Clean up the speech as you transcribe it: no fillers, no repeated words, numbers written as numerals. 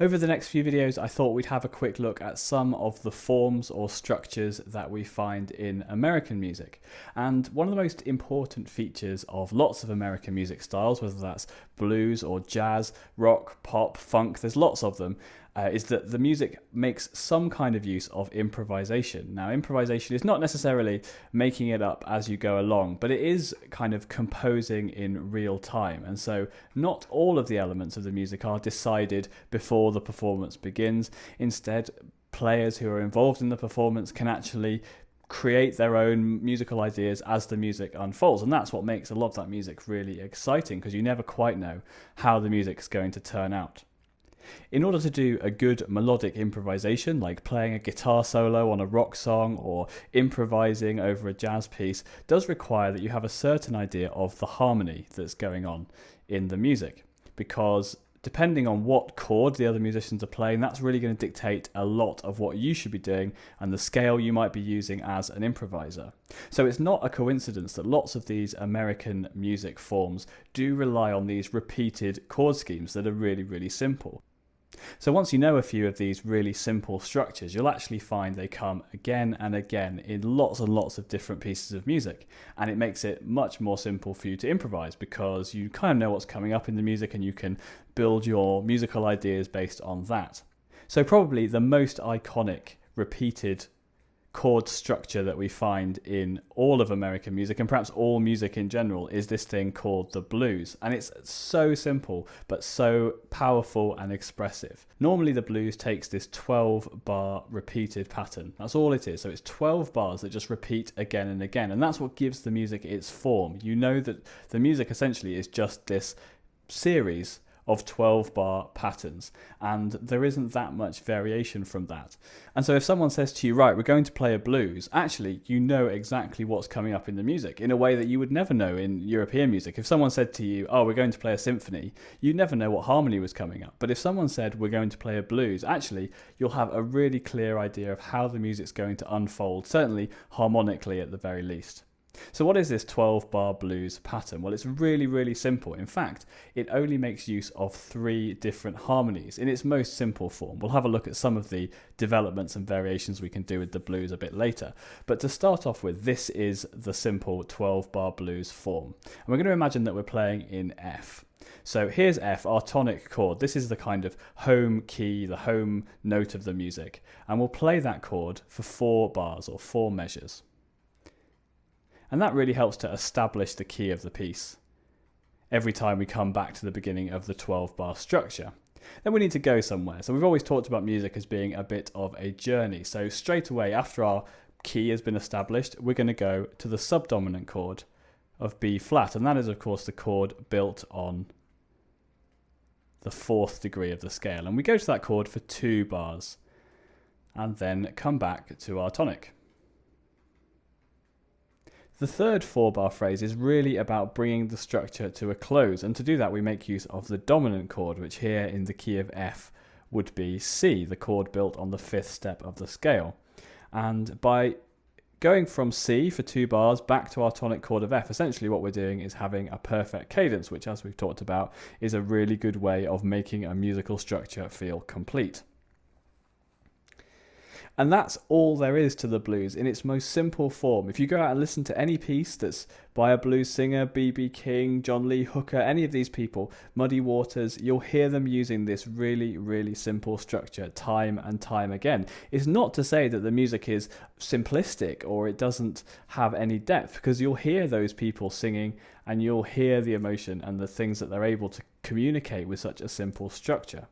Over the next few videos, I thought we'd have a quick look at some of the forms or structures that we find in American music. And one of the most important features of lots of American music styles, whether that's blues or jazz, rock, pop, funk, there's lots of them, is that the music makes some kind of use of improvisation. Now, improvisation is not necessarily making it up as you go along, but it is kind of composing in real time. And so not all of the elements of the music are decided before the performance begins. Instead, players who are involved in the performance can actually create their own musical ideas as the music unfolds. And that's what makes a lot of that music really exciting, because you never quite know how the music's going to turn out. In order to do a good melodic improvisation, like playing a guitar solo on a rock song or improvising over a jazz piece, does require that you have a certain idea of the harmony that's going on in the music, because depending on what chord the other musicians are playing, that's really going to dictate a lot of what you should be doing and the scale you might be using as an improviser. So it's not a coincidence that lots of these American music forms do rely on these repeated chord schemes that are really, really simple. So once you know a few of these really simple structures, you'll actually find they come again and again in lots and lots of different pieces of music. And it makes it much more simple for you to improvise, because you kind of know what's coming up in the music and you can build your musical ideas based on that. So probably the most iconic repeated chord structure that we find in all of American music, and perhaps all music in general, is this thing called the blues. And it's so simple but so powerful and expressive. Normally the blues takes this 12-bar repeated pattern. That's all it is. So it's 12 bars that just repeat again and again, and that's what gives the music its form. You know that the music essentially is just this series of 12-bar patterns, and there isn't that much variation from that. And so if someone says to you, right, we're going to play a blues, actually you know exactly what's coming up in the music in a way that you would never know in European music. If someone said to you, oh, we're going to play a symphony, you'd never know what harmony was coming up. But if someone said we're going to play a blues, actually you'll have a really clear idea of how the music's going to unfold, certainly harmonically at the very least. So what is this 12-bar blues pattern? Well, it's really, really simple. In fact, it only makes use of 3 different harmonies in its most simple form. We'll have a look at some of the developments and variations we can do with the blues a bit later. But to start off with, this is the simple 12-bar blues form. And we're going to imagine that we're playing in F. So here's F, our tonic chord. This is the kind of home key, the home note of the music. And we'll play that chord for 4 bars or 4 measures. And that really helps to establish the key of the piece every time we come back to the beginning of the 12-bar structure. Then we need to go somewhere. So we've always talked about music as being a bit of a journey. So straight away after our key has been established, we're going to go to the subdominant chord of B flat. And that is, of course, the chord built on the 4th degree of the scale. And we go to that chord for 2 bars and then come back to our tonic. The third 4-bar phrase is really about bringing the structure to a close, and to do that we make use of the dominant chord, which here in the key of F would be C, the chord built on the 5th step of the scale. And by going from C for 2 bars back to our tonic chord of F, essentially what we're doing is having a perfect cadence, which, as we've talked about, is a really good way of making a musical structure feel complete. And that's all there is to the blues in its most simple form. If you go out and listen to any piece that's by a blues singer, B.B. King, John Lee Hooker, any of these people, Muddy Waters, you'll hear them using this really, really simple structure time and time again. It's not to say that the music is simplistic or it doesn't have any depth, because you'll hear those people singing and you'll hear the emotion and the things that they're able to communicate with such a simple structure.